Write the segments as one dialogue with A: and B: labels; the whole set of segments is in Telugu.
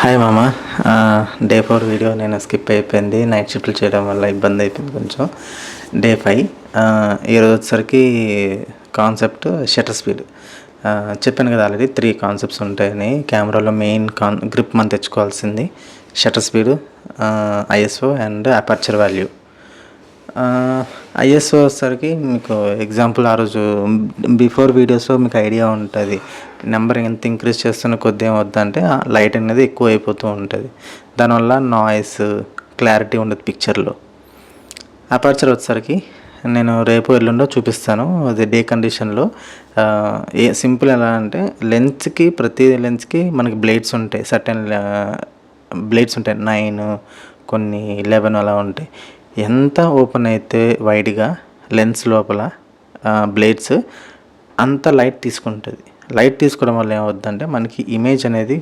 A: హాయ్ మామ. డే 4 వీడియో నేను స్కిప్ అయిపోయింది. నైట్ షిఫ్ట్లు చేయడం వల్ల ఇబ్బంది అయిపోయింది కొంచెం. డే 5 ఈరోజు వచ్చేసరికి కాన్సెప్ట్ షటర్ స్పీడ్. చెప్పాను కదా ఆల్రెడీ 3 కాన్సెప్ట్స్ ఉంటాయని. కెమెరాలో మెయిన్ గ్రిప్ మనం తెచ్చుకోవాల్సింది shutter speed, ISO and aperture value. ISO వచ్చేసరికి మీకు ఎగ్జాంపుల్ ఆ రోజు బిఫోర్ వీడియోస్లో మీకు ఐడియా ఉంటుంది. నెంబర్ ఎంత ఇంక్రీజ్ చేస్తున్న కొద్ది ఏమవుద్దంటే లైట్ అనేది ఎక్కువ అయిపోతూ ఉంటుంది. దానివల్ల నాయిస్ క్లారిటీ ఉండదు పిక్చర్లో. అపర్చర్ వచ్చేసరికి నేను రేపు ఎల్లుండో చూపిస్తాను. అది డే కండిషన్లో. సింపుల్ ఎలా అంటే ప్రతి లెన్స్కి మనకి బ్లేడ్స్ ఉంటాయి. సర్టెన్ బ్లేడ్స్ ఉంటాయి, 9 కొన్ని 11 అలా ఉంటాయి. ఎంత ఓపెన్ అయితే వైడ్గా లెన్స్ లోపల బ్లేడ్స్ అంత లైట్ తీసుకుంటుంది. లైట్ తీసుకోవడం వల్ల ఏమవుద్దంటే మనకి ఇమేజ్ అనేది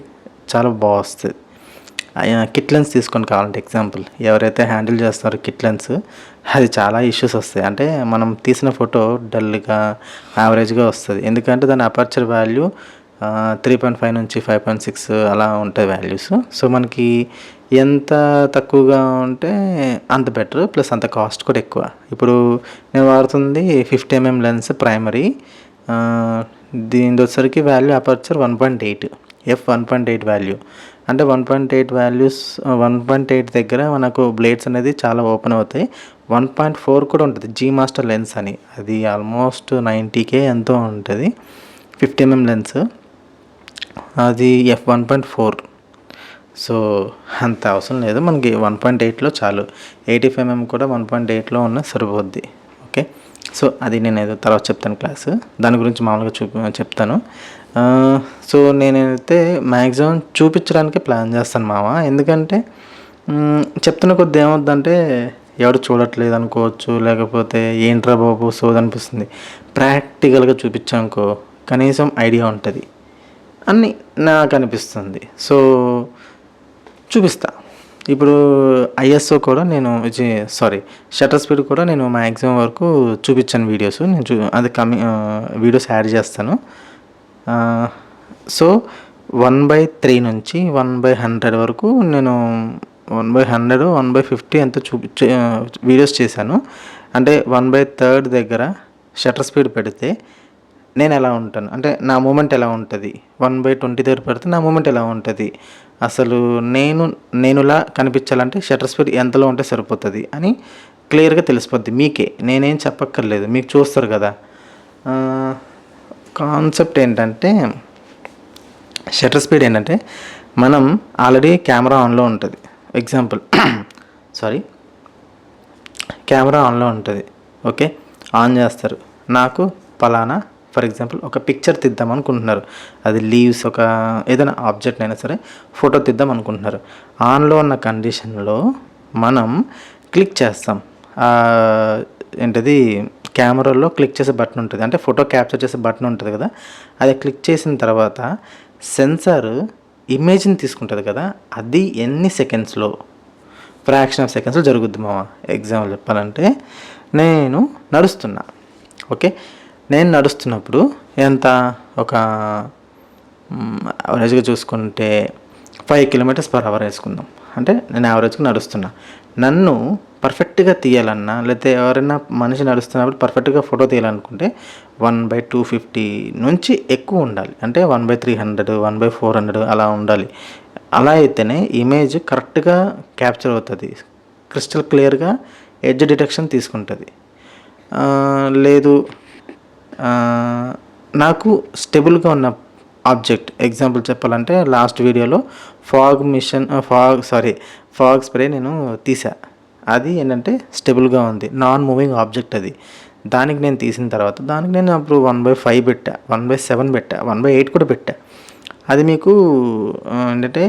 A: చాలా బాగా వస్తుంది. కిట్ లెన్స్ తీసుకొని కావాలంటే ఎగ్జాంపుల్ ఎవరైతే హ్యాండిల్ చేస్తారో కిట్ లెన్స్, అది చాలా ఇష్యూస్ వస్తాయి. అంటే మనం తీసిన ఫోటో డల్గా యావరేజ్గా వస్తుంది. ఎందుకంటే దాని అపర్చర్ వాల్యూ 3.5 నుంచి 5.6 అలా ఉంటాయి వాల్యూస్. సో మనకి ఎంత తక్కువగా ఉంటే అంత బెటర్, ప్లస్ అంత కాస్ట్ కూడా ఎక్కువ. ఇప్పుడు నేను వాడుతుంది 50mm లెన్స్ ప్రైమరీ. దీని వచ్చరికి వాల్యూ అపర్చర్ 1.8, f1.8 వాల్యూ. అంటే 1.8 వాల్యూస్ 1.8 దగ్గర మనకు బ్లేడ్స్ అనేది చాలా ఓపెన్ అవుతాయి. 1.4 కూడా ఉంటుంది జీ మాస్టర్ లెన్స్ అని. అది ఆల్మోస్ట్ 90K ఎంతో ఉంటుంది 50mm లెన్స్. అది f1.4. సో అంత అవసరం లేదు మనకి. 1.8లో చాలు. 85mm కూడా 1.8లో ఉన్న సరిపోద్ది. ఓకే, సో అది నేను ఏదో తర్వాత చెప్తాను క్లాసు. దాని గురించి మామూలుగా చెప్తాను. సో నేనైతే మ్యాక్సిమం చూపించడానికి ప్లాన్ చేస్తాను మామ. ఎందుకంటే చెప్తున్న కొద్ది ఏమవుద్దంటే ఎవరు చూడట్లేదు అనుకోవచ్చు, లేకపోతే ఏంట్రా బాబు సోది అనిపిస్తుంది. ప్రాక్టికల్గా చూపించానుకో కనీసం ఐడియా ఉంటుంది అని నాకు అనిపిస్తుంది. సో చూపిస్తా. ఇప్పుడు ఐఎస్ఓ కూడా నేను షటర్ స్పీడ్ కూడా నేను మ్యాక్సిమం వరకు చూపించాను వీడియోస్. నేను అది వీడియోస్ యాడ్ చేస్తాను. సో 1/3 నుంచి 1/100 వరకు నేను 1/100, 1/50 ఎంత వీడియోస్ చేశాను. అంటే 1/3 దగ్గర షటర్ స్పీడ్ పెడితే నేను ఎలా ఉంటాను, అంటే నా మూమెంట్ ఎలా ఉంటుంది. 1/20 దగ్గర పెడితే నా మూమెంట్ ఎలా ఉంటుంది. అసలు నేనులా కనిపించాలంటే షటర్ స్పీడ్ ఎంతలో ఉంటే సరిపోతుంది అని క్లియర్గా తెలిసిపోద్ది మీకే. నేనేం చెప్పక్కర్లేదు, మీకు చూస్తారు కదా. కాన్సెప్ట్ ఏంటంటే షటర్ స్పీడ్ ఏంటంటే మనం ఆల్రెడీ కెమెరా ఆన్లో ఉంటుంది. ఎగ్జాంపుల్ కెమెరా ఆన్లో ఉంటుంది. ఓకే, ఆన్ చేస్తారు. నాకు పలానా ఫర్ ఎగ్జాంపుల్ ఒక పిక్చర్ తీద్దాం అనుకుంటున్నారు. అది లీవ్స్, ఒక ఏదైనా ఆబ్జెక్ట్ అయినా సరే ఫోటో తీద్దాం అనుకుంటున్నారు. ఆన్లో ఉన్న కండిషన్లో మనం క్లిక్ చేస్తాం. ఏంటది కెమెరాలో క్లిక్ చేసే బటన్ ఉంటుంది, అంటే ఫోటో క్యాప్చర్ చేసే బటన్ ఉంటుంది కదా. అది క్లిక్ చేసిన తర్వాత సెన్సార్ ఇమేజ్ని తీసుకుంటుంది కదా. అది ఎన్ని సెకండ్స్లో, ఫ్రాక్షన్ ఆఫ్ సెకండ్స్లో జరుగుద్ది మామ. ఎగ్జాంపుల్ చెప్పాలంటే నేను నడుస్తున్నా. ఓకే, నేను నడుస్తున్నప్పుడు ఎంత ఒక యావరేజ్గా చూసుకుంటే 5 km/h వేసుకుందాం. అంటే నేను యావరేజ్గా నడుస్తున్నా. నన్ను పర్ఫెక్ట్గా తీయాలన్నా, లేకపోతే ఎవరైనా మనిషి నడుస్తున్నప్పుడు పర్ఫెక్ట్గా ఫోటో తీయాలనుకుంటే 1/250 నుంచి ఎక్కువ ఉండాలి. అంటే 1/300, 1/400 అలా ఉండాలి. అలా అయితేనే ఇమేజ్ కరెక్ట్గా క్యాప్చర్ అవుతుంది, క్రిస్టల్ క్లియర్గా ఎడ్జ్ డిటెక్షన్ తీసుకుంటుంది. లేదు నాకు స్టేబుల్గా ఉన్న ఆబ్జెక్ట్, ఎగ్జాంపుల్ చెప్పాలంటే లాస్ట్ వీడియోలో ఫాగ్ స్ప్రే నేను తీసా. అది ఏంటంటే స్టేబుల్గా ఉంది, నాన్ మూవింగ్ ఆబ్జెక్ట్. అది దానికి నేను తీసిన తర్వాత దానికి నేను అప్పుడు 1/5 పెట్టా, 1/7 పెట్టా, 1/8 కూడా పెట్టా. అది మీకు ఏంటంటే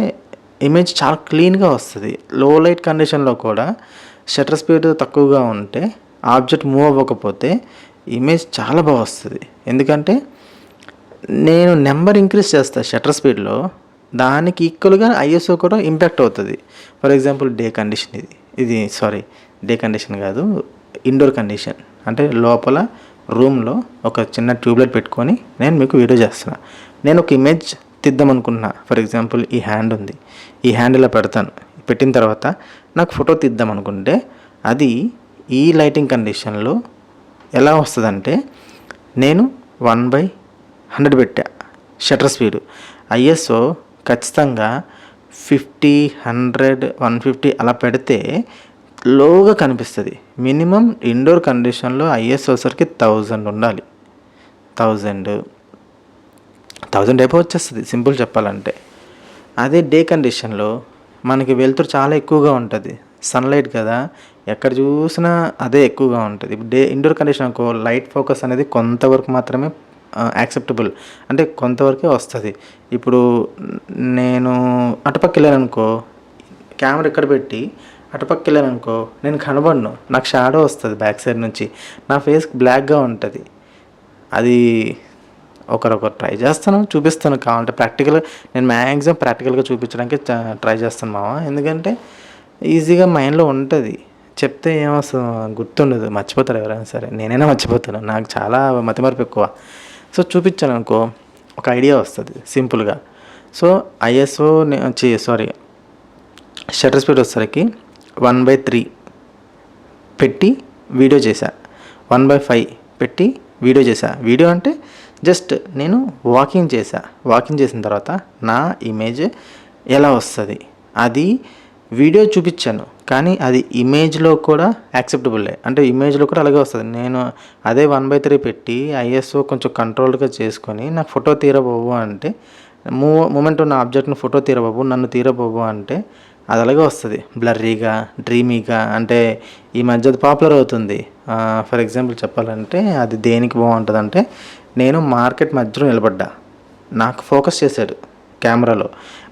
A: ఇమేజ్ చాలా క్లీన్గా వస్తుంది. లో లైట్ కండిషన్లో కూడా షటర్ స్పీడ్ తక్కువగా ఉంటే, ఆబ్జెక్ట్ మూవ్ అవ్వకపోతే ఇమేజ్ చాలా బాగా వస్తుంది. ఎందుకంటే నేను నెంబర్ ఇంక్రీజ్ చేస్తాను షటర్ స్పీడ్లో, దానికి ఈక్వల్గా ఐఎస్ఓ కూడా ఇంపాక్ట్ అవుతుంది. For example day condition, day condition కాదు, ఇండోర్ కండిషన్. అంటే లోపల రూమ్లో ఒక చిన్న ట్యూబ్లైట్ పెట్టుకొని నేను మీకు వీడియో చేస్తున్నా. నేను ఒక ఇమేజ్ తీద్దాం అనుకుంటున్నా. ఫర్ ఎగ్జాంపుల్ ఈ హ్యాండ్ ఉంది, ఈ హ్యాండ్ ఇలా పెడతాను. పెట్టిన తర్వాత నాకు ఫోటో తీద్దాం అనుకుంటే అది ఈ లైటింగ్ కండిషన్లో ఎలా వస్తుందంటే, నేను 1/100 పెట్టా షటర్ స్పీడు. ఐఎస్ఓ ఖచ్చితంగా 50, 100, 150 అలా పెడితే లోగా కనిపిస్తుంది. మినిమం ఇండోర్ కండిషన్లో ఐఎస్ఓ సరికి 1000 ఉండాలి. 1000 అయిపో వచ్చేస్తుంది సింపుల్ చెప్పాలంటే. అదే డే కండిషన్లో మనకి వెలుతురు చాలా ఎక్కువగా ఉంటుంది, సన్లైట్ కదా, ఎక్కడ చూసినా అదే ఎక్కువగా ఉంటుంది. ఇప్పుడు ఇండోర్ కండిషన్ అనుకో, లైట్ ఫోకస్ అనేది కొంతవరకు మాత్రమే యాక్సెప్టబుల్, అంటే కొంతవరకే వస్తుంది. ఇప్పుడు నేను అటుపక్క వెళ్ళాననుకో, కెమెరా ఇక్కడ పెట్టి అటుపక్క వెళ్ళాననుకో, నేను కనబడను, నాకు షాడో వస్తుంది బ్యాక్ సైడ్ నుంచి, నా ఫేస్ బ్లాక్గా ఉంటుంది. అది ఒకరొకరు ట్రై చేస్తాను, చూపిస్తాను కావాలంటే ప్రాక్టికల్గా. నేను మ్యాక్సిమం ప్రాక్టికల్గా చూపించడానికి ట్రై చేస్తాను మామ, ఎందుకంటే ఈజీగా మైండ్లో ఉంటుంది. చెప్తే ఏమొస్తుంది, గుర్తుండదు, మర్చిపోతారు ఎవరైనా సరే, నేనైనా మర్చిపోతాను, నాకు చాలా మతిమరుపు ఎక్కువ. సో చూపించాను అనుకో, ఒక ఐడియా వస్తుంది సింపుల్గా. సో ఐఎస్ఓ షటర్ స్పీడ్ వచ్చేసరికి 1/3 పెట్టి వీడియో చేశా, 1/5 పెట్టి వీడియో చేశా. వీడియో అంటే జస్ట్ నేను వాకింగ్ చేసిన తర్వాత నా ఇమేజ్ ఎలా వస్తుంది అది వీడియో చూపించాను, కానీ అది ఇమేజ్లో కూడా యాక్సెప్టబుల్లే, అంటే ఇమేజ్లో కూడా అలాగే వస్తుంది. నేను అదే 1/3 పెట్టి ఐఎస్ఓ కొంచెం కంట్రోల్గా చేసుకొని నాకు ఫోటో తీరబాబు అంటే, మూమెంట్ ఉన్న ఆబ్జెక్ట్ని ఫోటో తీరబాబు, నన్ను తీరబాబు అంటే అది అలాగే వస్తుంది, బ్లర్రీగా, డ్రీమీగా. అంటే ఈ మధ్య అది పాపులర్ అవుతుంది. ఫర్ ఎగ్జాంపుల్ చెప్పాలంటే అది దేనికి బాగుంటుంది అంటే, నేను మార్కెట్ మధ్యలో నిలబడ్డా, నాకు ఫోకస్ చేశాడు కెమెరాలో,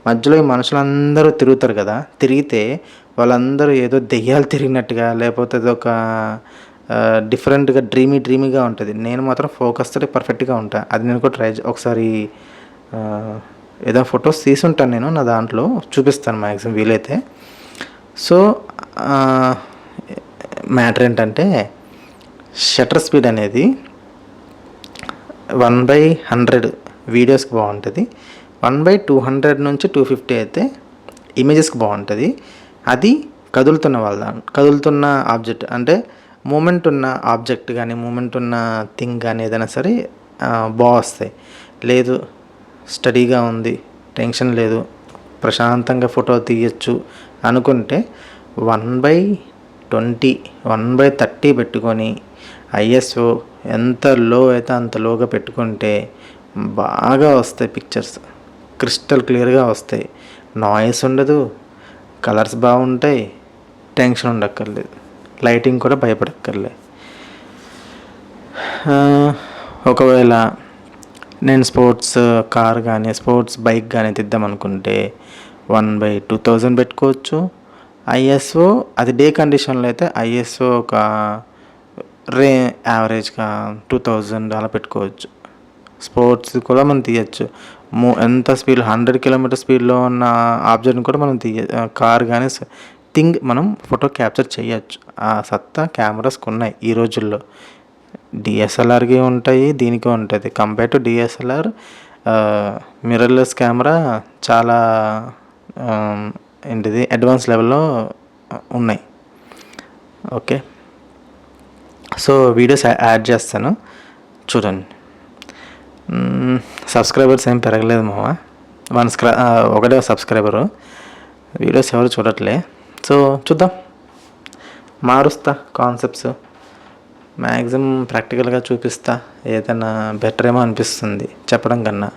A: మధ్యలో ఈ మనుషులందరూ తిరుగుతారు కదా, తిరిగితే వాళ్ళందరూ ఏదో దెయ్యాలు తిరిగినట్టుగా, లేకపోతే ఒక డిఫరెంట్గా డ్రీమీగా ఉంటుంది. నేను మాత్రం ఫోకస్ తోటి పర్ఫెక్ట్గా ఉంటాను. అది నేను కూడా ఒకసారి ఏదో ఫొటోస్ తీసుంటాను నేను, నా దాంట్లో చూపిస్తాను మ్యాక్సిమం వీలైతే. సో మ్యాటర్ ఏంటంటే, షటర్ స్పీడ్ అనేది 1/100 వీడియోస్కి బాగుంటుంది, 1/200 నుంచి 250 అయితే ఇమేజెస్కి బాగుంటుంది. అది కదులుతున్న ఆబ్జెక్ట్, అంటే మూమెంట్ ఉన్న ఆబ్జెక్ట్ కానీ, మూమెంట్ ఉన్న థింగ్ కానీ ఏదైనా సరే బాగా వస్తాయి. లేదు స్టడీగా ఉంది, టెన్షన్ లేదు, ప్రశాంతంగా ఫోటో తీయచ్చు అనుకుంటే 1/20, 1/30 పెట్టుకొని ఐఎస్ఓ ఎంత లో అయితే అంత లోగా పెట్టుకుంటే బాగా వస్తాయి పిక్చర్స్, క్రిస్టల్ క్లియర్గా వస్తాయి, నాయిస్ ఉండదు, కలర్స్ బాగుంటాయి, టెన్షన్ ఉండక్కర్లేదు, లైటింగ్ కూడా భయపడక్కర్లేదు. ఒకవేళ నేను స్పోర్ట్స్ కార్ కానీ స్పోర్ట్స్ బైక్ కానీ తీద్దామనుకుంటే 1/2000 పెట్టుకోవచ్చు. ఐఎస్ఓ అది డే కండిషన్లో అయితే ఐఎస్ఓ ఒక యావరేజ్గా 2000 అలా పెట్టుకోవచ్చు. స్పోర్ట్స్ కూడా మనం తీయచ్చు, ఎంత స్పీడ్ 100 కిలోమీటర్ స్పీడ్లో ఉన్న ఆబ్జెక్ట్ని కూడా మనం కార్ కానీ మనం ఫోటో క్యాప్చర్ చేయొచ్చు. ఆ సత్తా కెమెరాస్కి ఉన్నాయి ఈ రోజుల్లో. డిఎస్ఎల్ఆర్కి ఉంటాయి, దీనికి ఉంటుంది. Compare to DSLR mirrorless camera చాలా అడ్వాన్స్ లెవెల్లో ఉన్నాయి. ఓకే, సో వీడియోస్ యాడ్ చేస్తాను చూడండి. సబ్స్క్రైబర్స్ ఏం పెరగలేదు మామ, ఒకటే సబ్స్క్రైబరు, వీడియోస్ ఎవరు చూడట్లే. సో చూద్దాం, మారుస్తా కాన్సెప్ట్స్, మ్యాక్సిమం ప్రాక్టికల్గా చూపిస్తా, ఏదైనా బెటర్ ఏమో అనిపిస్తుంది చెప్పడం కన్నా.